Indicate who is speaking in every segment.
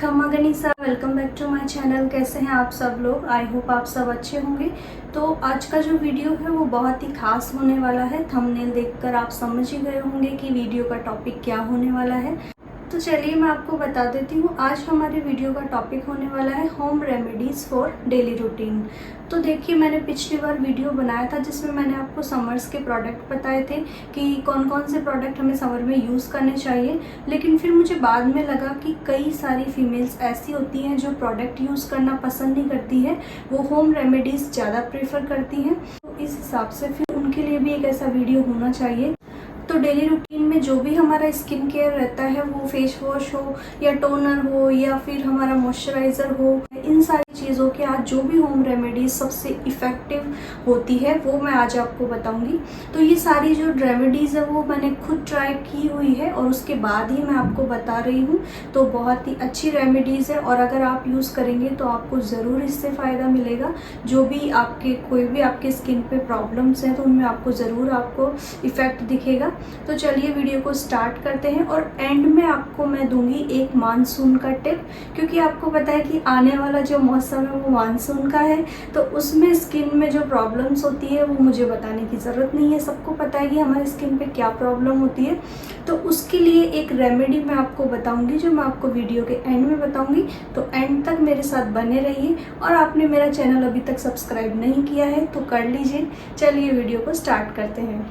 Speaker 1: खम्मा गनीसा, welcome back to my channel. कैसे हैं आप सब लोग? आई होप आप सब अच्छे होंगे। तो आज का जो वीडियो है वो बहुत ही खास होने वाला है। थंबनेल देखकर आप समझ ही गए होंगे कि वीडियो का टॉपिक क्या होने वाला है। तो चलिए मैं आपको बता देती हूँ। आज हमारे वीडियो का टॉपिक होने वाला है home remedies for daily routine. तो देखिए, मैंने पिछली बार वीडियो बनाया था जिसमें मैंने आपको समर्स के प्रोडक्ट बताए थे कि कौन कौन से प्रोडक्ट हमें समर में यूज़ करने चाहिए। लेकिन फिर मुझे बाद में लगा कि कई सारी फीमेल्स ऐसी होती हैं जो प्रोडक्ट यूज़ करना पसंद नहीं करती है, वो होम रेमेडीज़ ज़्यादा प्रेफर करती हैं। तो इस हिसाब से फिर उनके लिए भी एक ऐसा वीडियो होना चाहिए। तो डेली रूटीन में जो भी हमारा स्किन केयर रहता है, वो फेस वॉश हो या टोनर हो या फिर हमारा मॉइस्चराइज़र हो, इन सारी चीज़ों के आज जो भी होम रेमेडीज सबसे इफ़ेक्टिव होती है वो मैं आज आपको बताऊंगी। तो ये सारी जो रेमेडीज़ है वो मैंने खुद ट्राई की हुई है और उसके बाद ही मैं आपको बता रही हूँ। तो बहुत ही अच्छी रेमेडीज़ है और अगर आप यूज़ करेंगे तो आपको ज़रूर इससे फ़ायदा मिलेगा। जो भी आपके कोई भी आपके स्किन पे प्रॉब्लम्स हैं तो उनमें आपको ज़रूर इफ़ेक्ट दिखेगा। तो चलिए वीडियो को स्टार्ट करते हैं। और एंड में आपको मैं दूंगी एक मानसून का टिप, क्योंकि आपको पता है कि आने वाला जो मौसम है वो मानसून का है। तो उसमें स्किन में जो प्रॉब्लम्स होती है वो मुझे बताने की ज़रूरत नहीं है, सबको पता है कि हमारे स्किन पे क्या प्रॉब्लम होती है। तो उसके लिए एक रेमेडी मैं आपको बताऊंगी जो मैं आपको वीडियो के एंड में बताऊंगी। तो एंड तक मेरे साथ बने रहिए। और आपने मेरा चैनल अभी तक सब्सक्राइब नहीं किया है तो कर लीजिए। चलिए वीडियो को स्टार्ट करते हैं।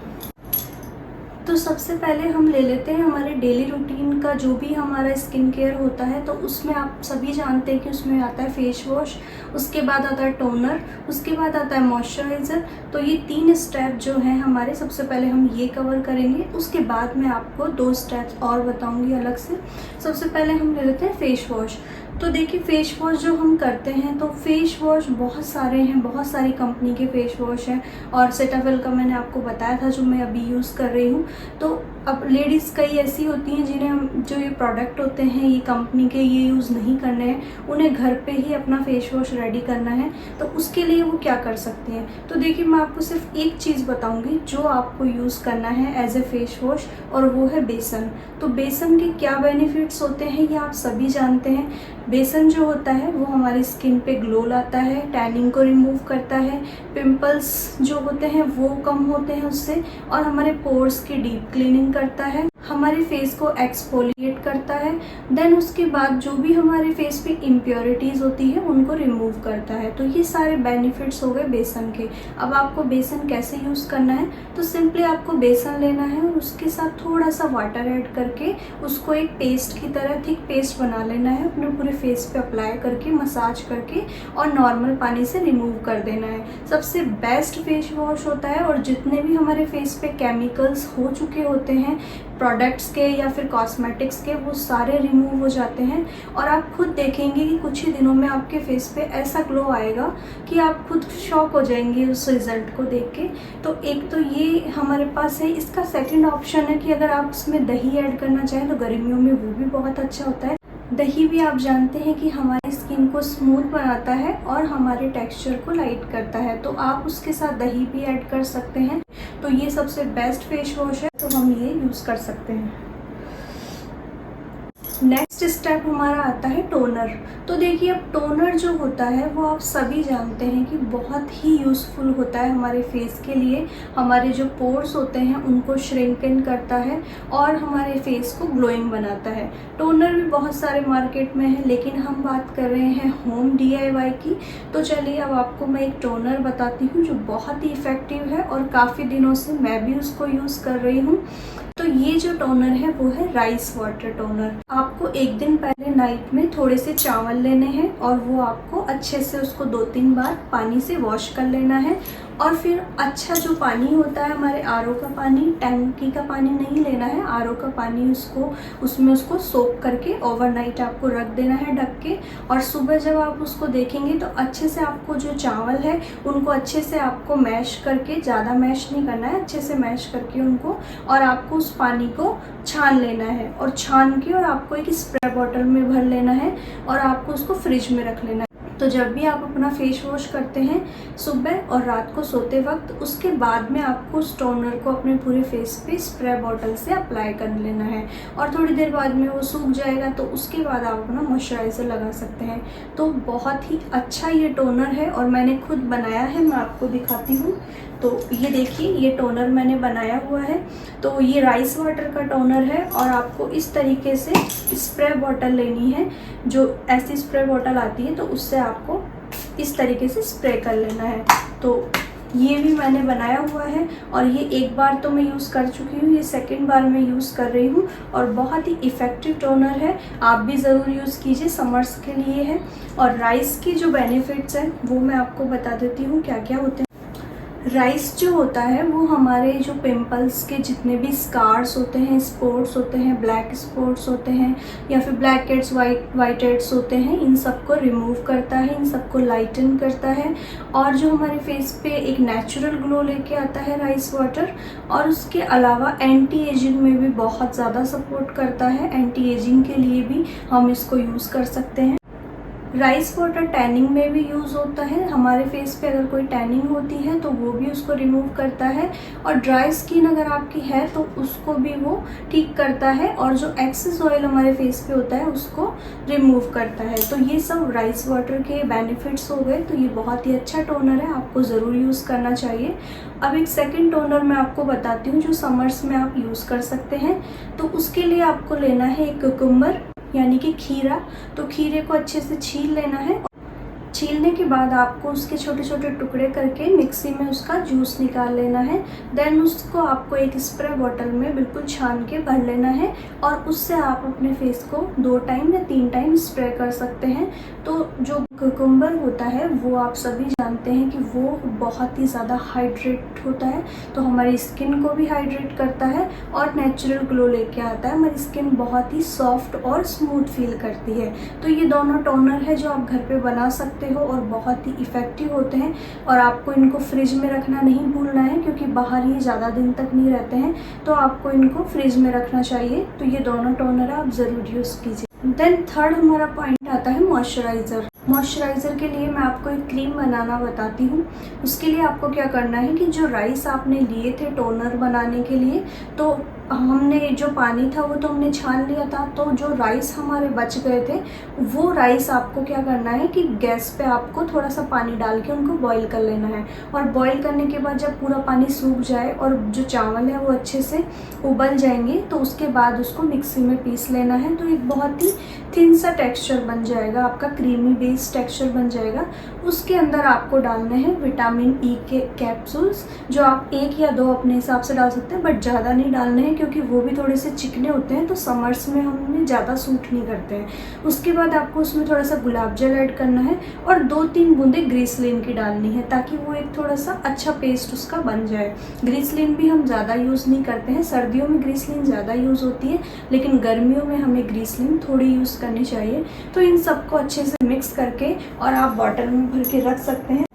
Speaker 1: तो सबसे पहले हम ले लेते हैं हमारे डेली रूटीन का जो भी हमारा स्किन केयर होता है। तो उसमें आप सभी जानते हैं कि उसमें आता है फेस वॉश, उसके बाद आता है टोनर, उसके बाद आता है मॉइस्चराइज़र। तो ये 3 स्टेप जो हैं हमारे, सबसे पहले हम ये कवर करेंगे। उसके बाद मैं आपको 2 स्टेप्स और बताऊंगी अलग से। सबसे पहले हम ले लेते हैं फेस वॉश। तो देखिए, फेस वॉश जो हम करते हैं तो फेस वॉश बहुत सारे हैं, बहुत सारी कंपनी के फेस वॉश हैं। और सेटाफिल का मैंने आपको बताया था जो मैं अभी यूज़ कर रही हूँ। तो अब लेडीज़ कई ऐसी होती हैं जिन्हें हम जो ये प्रोडक्ट होते हैं ये कंपनी के ये यूज़ नहीं करने हैं, उन्हें घर पे ही अपना फेस वॉश रेडी करना है। तो उसके लिए वो क्या कर सकती हैं? तो देखिए, मैं आपको सिर्फ एक चीज़ बताऊंगी जो आपको यूज़ करना है एज ए फेस वॉश, और वो है बेसन। तो बेसन के क्या बेनिफिट्स होते हैं ये आप सभी जानते हैं। बेसन जो होता है वो हमारी स्किन पे ग्लो लाता है, टैनिंग को रिमूव करता है, पिंपल्स जो होते हैं वो कम होते हैं उससे, और हमारे पोर्स की डीप क्लीनिंग करता है, हमारे फेस को एक्सफोलिएट करता है। देन उसके बाद जो भी हमारे फेस पे इम्प्योरिटीज़ होती है उनको रिमूव करता है। तो ये सारे बेनिफिट्स हो गए बेसन के। अब आपको बेसन कैसे यूज़ करना है? तो सिंपली आपको बेसन लेना है और उसके साथ थोड़ा सा वाटर ऐड करके उसको एक पेस्ट की तरह थिक पेस्ट बना लेना है, अपने पूरे फेस पे अप्लाई करके मसाज करके और नॉर्मल पानी से रिमूव कर देना है। सबसे बेस्ट फेस वॉश होता है। और जितने भी हमारे फेस पे केमिकल्स हो चुके होते हैं प्रोडक्ट्स के या फिर कॉस्मेटिक्स के, वो सारे रिमूव हो जाते हैं। और आप खुद देखेंगे कि कुछ ही दिनों में आपके फेस पे ऐसा ग्लो आएगा कि आप खुद शॉक हो जाएंगे उस रिजल्ट को देख के। तो एक तो ये हमारे पास है। इसका सेकंड ऑप्शन है कि अगर आप उसमें दही ऐड करना चाहें तो गर्मियों में वो भी बहुत अच्छा होता है। दही भी आप जानते हैं कि हमारी स्किन को स्मूथ बनाता है और हमारे टेक्सचर को लाइट करता है। तो आप उसके साथ दही भी ऐड कर सकते हैं। तो ये सबसे बेस्ट फेस वॉश है, तो हम ये यूज़ कर सकते हैं। नेक्स्ट स्टेप हमारा आता है टोनर। तो देखिए, अब टोनर जो होता है वो आप सभी जानते हैं कि बहुत ही यूज़फुल होता है हमारे फेस के लिए। हमारे जो पोर्स होते हैं उनको श्रिंकन करता है और हमारे फेस को ग्लोइंग बनाता है। टोनर भी बहुत सारे मार्केट में है, लेकिन हम बात कर रहे हैं होम DIY की। तो चलिए अब आपको मैं एक टोनर बताती हूँ जो बहुत ही इफ़ेक्टिव है और काफ़ी दिनों से मैं भी उसको यूज़ कर रही हूँ। तो ये जो टोनर है वो है राइस वाटर टोनर। आपको एक दिन पहले नाइट में थोड़े से चावल लेने हैं और वो आपको अच्छे से उसको 2-3 बार पानी से वॉश कर लेना है। और फिर अच्छा जो पानी होता है हमारे RO का पानी, टैंकी का पानी नहीं लेना है, RO का पानी उसमें उसको सोक करके ओवरनाइट आपको रख देना है ढक के। और सुबह जब आप उसको देखेंगे तो अच्छे से आपको जो चावल है उनको अच्छे से आपको मैश करके, ज़्यादा मैश नहीं करना है, अच्छे से मैश करके उनको, और आपको उस पानी को छान लेना है। और छान के और आपको एक स्प्रे बॉटल में भर लेना है और आपको उसको फ्रिज में रख लेना है। तो जब भी आप अपना फेस वॉश करते हैं सुबह और रात को सोते वक्त, उसके बाद में आपको उस टोनर को अपने पूरे फेस पे स्प्रे बॉटल से अप्लाई कर लेना है और थोड़ी देर बाद में वो सूख जाएगा, तो उसके बाद आप अपना मॉइस्चराइज़र लगा सकते हैं। तो बहुत ही अच्छा ये टोनर है और मैंने खुद बनाया है, मैं आपको दिखाती हूँ। तो ये देखिए, ये टोनर मैंने बनाया हुआ है। तो ये राइस वाटर का टोनर है और आपको इस तरीके से स्प्रे बॉटल लेनी है, जो ऐसी स्प्रे बॉटल आती है, तो उससे आपको इस तरीके से स्प्रे कर लेना है। तो ये भी मैंने बनाया हुआ है और ये एक बार तो मैं यूज़ कर चुकी हूँ, ये सेकंड बार मैं यूज़ कर रही हूँ और बहुत ही इफ़ेक्टिव टोनर है। आप भी ज़रूर यूज़ कीजिए, समर्स के लिए है। और राइस की जो बेनिफिट्स हैं वो मैं आपको बता देती हूँ क्या क्या होते हैं। राइस जो होता है वो हमारे जो पिंपल्स के जितने भी स्कार्स होते हैं, स्पॉट्स होते हैं, ब्लैक स्पॉट्स होते हैं या फिर ब्लैक हेड्स, वाइट हेड्स होते हैं, इन सबको रिमूव करता है, इन सबको लाइटन करता है और जो हमारे फेस पे एक नेचुरल ग्लो लेके आता है राइस वाटर। और उसके अलावा एंटी एजिंग में भी बहुत ज़्यादा सपोर्ट करता है, एंटी एजिंग के लिए भी हम इसको यूज़ कर सकते हैं। राइस वाटर टैनिंग में भी यूज़ होता है, हमारे फेस पे अगर कोई टैनिंग होती है तो वो भी उसको रिमूव करता है और ड्राई स्किन अगर आपकी है तो उसको भी वो ठीक करता है और जो एक्सेस ऑयल हमारे फेस पे होता है उसको रिमूव करता है। तो ये सब राइस वाटर के बेनिफिट्स हो गए। तो ये बहुत ही अच्छा टोनर है, आपको ज़रूर यूज़ करना चाहिए। अब एक सेकेंड टोनर मैं आपको बताती हूँ जो समर्स में आप यूज़ कर सकते हैं। तो उसके लिए आपको लेना है एक कुकुम्बर यानी कि खीरा। तो खीरे को अच्छे से छील लेना है। छीलने के बाद आपको उसके छोटे छोटे टुकड़े करके मिक्सी में उसका जूस निकाल लेना है। देन उसको आपको एक स्प्रे बॉटल में बिल्कुल छान के भर लेना है और उससे आप अपने फेस को 2 टाइम या 3 टाइम स्प्रे कर सकते हैं। तो जो कुकुम्बर होता है वो आप सभी जानते हैं कि वो बहुत ही ज़्यादा हाइड्रेट होता है, तो हमारी स्किन को भी हाइड्रेट करता है और नेचुरल ग्लो लेके आता है। हमारी स्किन बहुत ही सॉफ्ट और स्मूथ फील करती है। तो ये दोनों टोनर है जो आप घर पे बना सकते हो और बहुत ही इफ़ेक्टिव होते हैं। और आपको इनको फ्रिज में रखना नहीं भूलना है क्योंकि बाहर ये ज़्यादा दिन तक नहीं रहते हैं, तो आपको इनको फ्रिज में रखना चाहिए। तो ये दोनों टोनर आप ज़रूर यूज़ कीजिए। देन थर्ड हमारा पॉइंट आता है मॉइस्चराइज़र। मॉइस्चराइज़र के लिए मैं आपको एक क्रीम बनाना बताती हूँ। उसके लिए आपको क्या करना है कि जो राइस आपने लिए थे टोनर बनाने के लिए, तो हमने जो पानी था वो तो हमने छान लिया था, तो जो राइस हमारे बच गए थे वो राइस आपको क्या करना है कि गैस पे आपको थोड़ा सा पानी डाल के उनको बॉईल कर लेना है। और बॉईल करने के बाद जब पूरा पानी सूख जाए और जो चावल है वो अच्छे से उबल जाएंगे, तो उसके बाद उसको मिक्सी में पीस लेना है। तो एक बहुत ही थिन सा टेक्सचर बन जाएगा, आपका क्रीमी बेस टेक्सचर बन जाएगा। उसके अंदर आपको डालने हैं विटामिन ई के कैप्सूल्स, जो आप 1 या 2 अपने हिसाब से डाल सकते हैं, बट ज़्यादा नहीं डालने हैं क्योंकि वो भी थोड़े से चिकने होते हैं, तो समर्स में हमें ज़्यादा सूट नहीं करते हैं। उसके बाद आपको उसमें थोड़ा सा गुलाब जल ऐड करना है और 2-3 बूंदे ग्रीसलिन की डालनी है ताकि वो एक थोड़ा सा अच्छा पेस्ट उसका बन जाए। ग्रीसलिन भी हम ज़्यादा यूज़ नहीं करते हैं, सर्दियों में ग्रीसलिन ज़्यादा यूज़ होती है लेकिन गर्मियों में हमें ग्रीसलिन थोड़ी यूज़ करनी चाहिए। तो इन सबको अच्छे से मिक्स करके और आप बॉटल में भर के रख सकते हैं।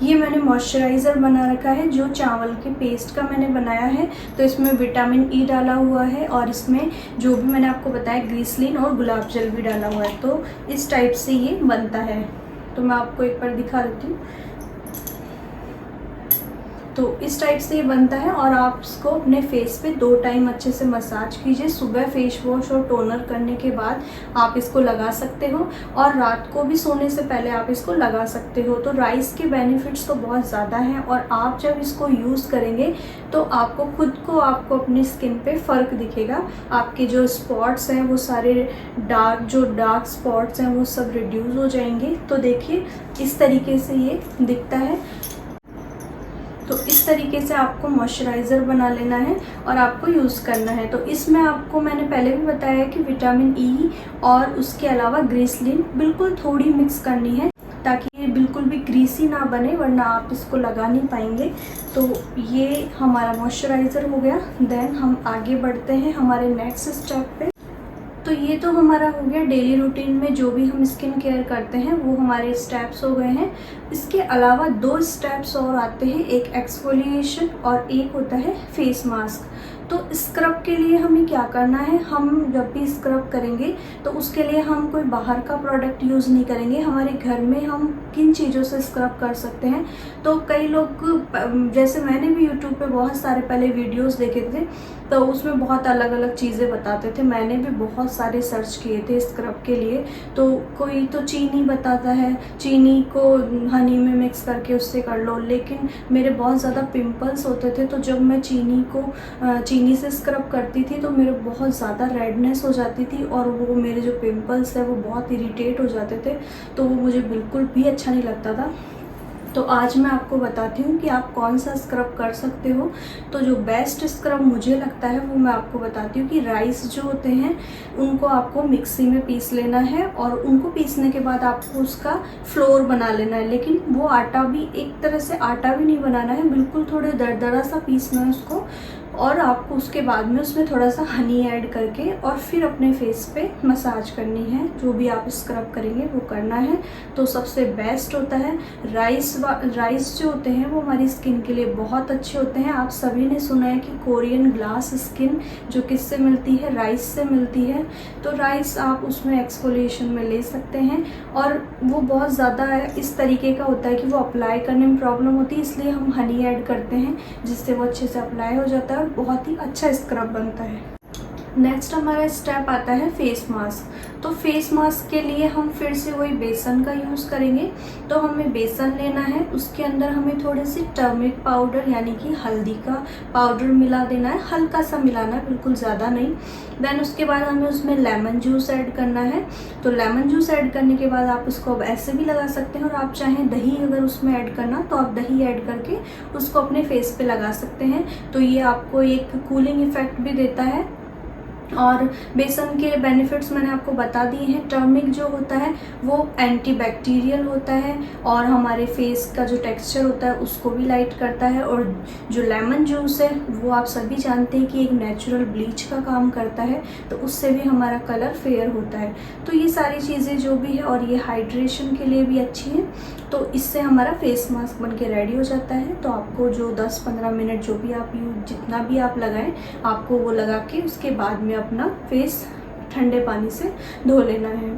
Speaker 1: ये मैंने मॉइस्चराइज़र बना रखा है जो चावल के पेस्ट का मैंने बनाया है। तो इसमें विटामिन ई डाला हुआ है और इसमें जो भी मैंने आपको बताया ग्रीसलिन और गुलाब जल भी डाला हुआ है। तो इस टाइप से ये बनता है। तो मैं आपको एक बार दिखा देती हूँ। तो इस टाइप से ये बनता है और आप इसको अपने फेस पे 2 टाइम अच्छे से मसाज कीजिए। सुबह फेस वॉश और टोनर करने के बाद आप इसको लगा सकते हो और रात को भी सोने से पहले आप इसको लगा सकते हो। तो राइस के बेनिफिट्स तो बहुत ज़्यादा हैं और आप जब इसको यूज़ करेंगे तो आपको अपनी स्किन पे फ़र्क दिखेगा। आपके जो स्पॉट्स हैं वो सारे डार्क स्पॉट्स हैं वो सब रिड्यूस हो जाएंगे। तो देखिए इस तरीके से ये दिखता है। तो इस तरीके से आपको मॉइस्चराइज़र बना लेना है और आपको यूज़ करना है। तो इसमें आपको मैंने पहले भी बताया कि विटामिन ई और उसके अलावा ग्रीसलिन बिल्कुल थोड़ी मिक्स करनी है ताकि ये बिल्कुल भी ग्रीसी ना बने, वरना आप इसको लगा नहीं पाएंगे। तो ये हमारा मॉइस्चराइज़र हो गया। देन हम आगे बढ़ते हैं हमारे नेक्स्ट स्टेप पे। तो ये तो हमारा हो गया डेली रूटीन में जो भी हम स्किन केयर करते हैं वो हमारे स्टेप्स हो गए हैं। इसके अलावा 2 स्टेप्स और आते हैं, एक एक्सफोलिएशन और एक होता है फेस मास्क। तो स्क्रब के लिए हमें क्या करना है, हम जब भी स्क्रब करेंगे तो उसके लिए हम कोई बाहर का प्रोडक्ट यूज़ नहीं करेंगे। हमारे घर में हम किन चीज़ों से स्क्रब कर सकते हैं, तो कई लोग, जैसे मैंने भी यूट्यूब पे बहुत सारे पहले वीडियोस देखे थे, तो उसमें बहुत अलग अलग चीज़ें बताते थे। मैंने भी बहुत सारे सर्च किए थे स्क्रब के लिए। तो कोई तो चीनी बताता है, चीनी को हनी में मिक्स करके उससे कर लो, लेकिन मेरे बहुत ज़्यादा पिंपल्स होते थे, तो जब मैं चीनी से स्क्रब करती थी तो मेरे बहुत ज़्यादा रेडनेस हो जाती थी और वो मेरे जो पिंपल्स है वो बहुत इरिटेट हो जाते थे, तो वो मुझे बिल्कुल भी अच्छा नहीं लगता था। तो आज मैं आपको बताती हूँ कि आप कौन सा स्क्रब कर सकते हो। तो जो बेस्ट स्क्रब मुझे लगता है वो मैं आपको बताती हूँ कि राइस जो होते हैं उनको आपको मिक्सी में पीस लेना है, और उनको पीसने के बाद आपको उसका फ्लोर बना लेना है। लेकिन वो आटा भी, एक तरह से आटा भी नहीं बनाना है, बिल्कुल थोड़े दरदरा सा पीसना है उसको, और आपको उसके बाद में उसमें थोड़ा सा हनी ऐड करके और फिर अपने फेस पे मसाज करनी है। जो भी आप स्क्रब करेंगे वो करना है। तो सबसे बेस्ट होता है राइस जो होते हैं वो हमारी स्किन के लिए बहुत अच्छे होते हैं। आप सभी ने सुना है कि कोरियन ग्लास स्किन जो किससे मिलती है, राइस से मिलती है। तो राइस आप उसमें एक्सफोलिएशन में ले सकते हैं, और वो बहुत ज़्यादा इस तरीके का होता है कि वो अप्लाई करने में प्रॉब्लम होती है, इसलिए हम हनी ऐड करते हैं जिससे वो अच्छे से अप्लाई हो जाता है और बहुत ही अच्छा स्क्रब बनता है। नेक्स्ट हमारा स्टेप आता है फेस मास्क। तो फेस मास्क के लिए हम फिर से वही बेसन का यूज़ करेंगे। तो हमें बेसन लेना है, उसके अंदर हमें थोड़ी सी टर्मरिक पाउडर यानी कि हल्दी का पाउडर मिला देना है, हल्का सा मिलाना है, बिल्कुल ज़्यादा नहीं। देन उसके बाद हमें उसमें लेमन जूस ऐड करना है। तो लेमन जूस ऐड करने के बाद आप उसको अब ऐसे भी लगा सकते हैं, और आप चाहें दही अगर उसमें ऐड करना तो आप दही ऐड करके उसको अपने फेस पे लगा सकते हैं। तो ये आपको एक कूलिंग इफेक्ट भी देता है। और बेसन के बेनिफिट्स मैंने आपको बता दिए हैं। टर्मरिक जो होता है वो एंटीबैक्टीरियल होता है और हमारे फेस का जो टेक्सचर होता है उसको भी लाइट करता है। और जो लेमन जूस है वो आप सभी जानते हैं कि एक नेचुरल ब्लीच का काम करता है, तो उससे भी हमारा कलर फेयर होता है। तो ये सारी चीज़ें जो भी है, और ये हाइड्रेशन के लिए भी अच्छी है। तो इससे हमारा फेस मास्क बन के रेडी हो जाता है। तो आपको जो 10-15 मिनट जो भी आप जितना भी आप लगाएं, आपको वो लगा के उसके बाद में अपना फेस ठंडे पानी से धो लेना है।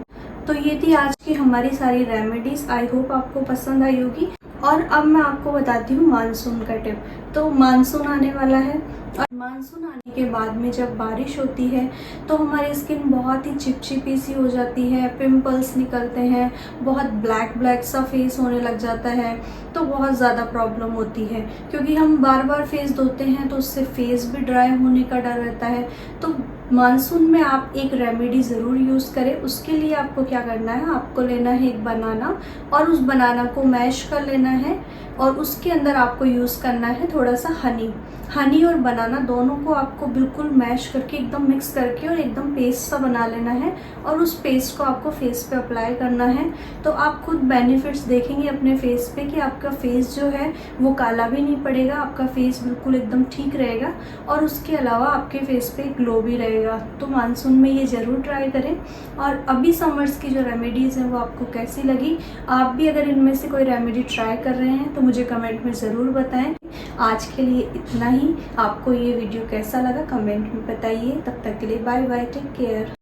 Speaker 1: तो ये थी आज की हमारी सारी रेमेडीज़। आई होप आपको पसंद आई होगी। और अब मैं आपको बताती हूँ मानसून का टिप। तो मानसून आने वाला है, और मानसून आने के बाद में जब बारिश होती है तो हमारी स्किन बहुत ही चिपचिपी सी हो जाती है, पिंपल्स निकलते हैं, बहुत ब्लैक सा फेस होने लग जाता है। तो बहुत ज़्यादा प्रॉब्लम होती है, क्योंकि हम बार बार फेस धोते हैं तो उससे फेस भी ड्राई होने का डर रहता है। तो मानसून में आप एक रेमेडी ज़रूर यूज़ करें। उसके लिए आपको क्या करना है, आपको लेना है एक बनाना, और उस बनाना को मैश कर लेना है, और उसके अंदर आपको यूज़ करना है थोड़ा सा हनी और बनाना दोनों को आपको बिल्कुल मैश करके एकदम मिक्स करके और एकदम पेस्ट सा बना लेना है, और उस पेस्ट को आपको फेस पे अप्लाई करना है। तो आप खुद बेनिफिट्स देखेंगे अपने फेस पे कि आपका फेस जो है वो काला भी नहीं पड़ेगा, आपका फेस बिल्कुल एकदम ठीक रहेगा, और उसके अलावा आपके फेस पे ग्लो भी रहेगा। तो मानसून में ये ज़रूर ट्राई करें। और अभी समर्स की जो रेमेडीज़ हैं वो आपको कैसी लगी, आप भी अगर इनमें से कोई रेमेडी ट्राई कर रहे हैं तो मुझे कमेंट में ज़रूर बताएं। आज के लिए इतना ही। आपको ये वीडियो कैसा लगा कमेंट में बताइए। तब तक के लिए बाय बाय, टेक केयर।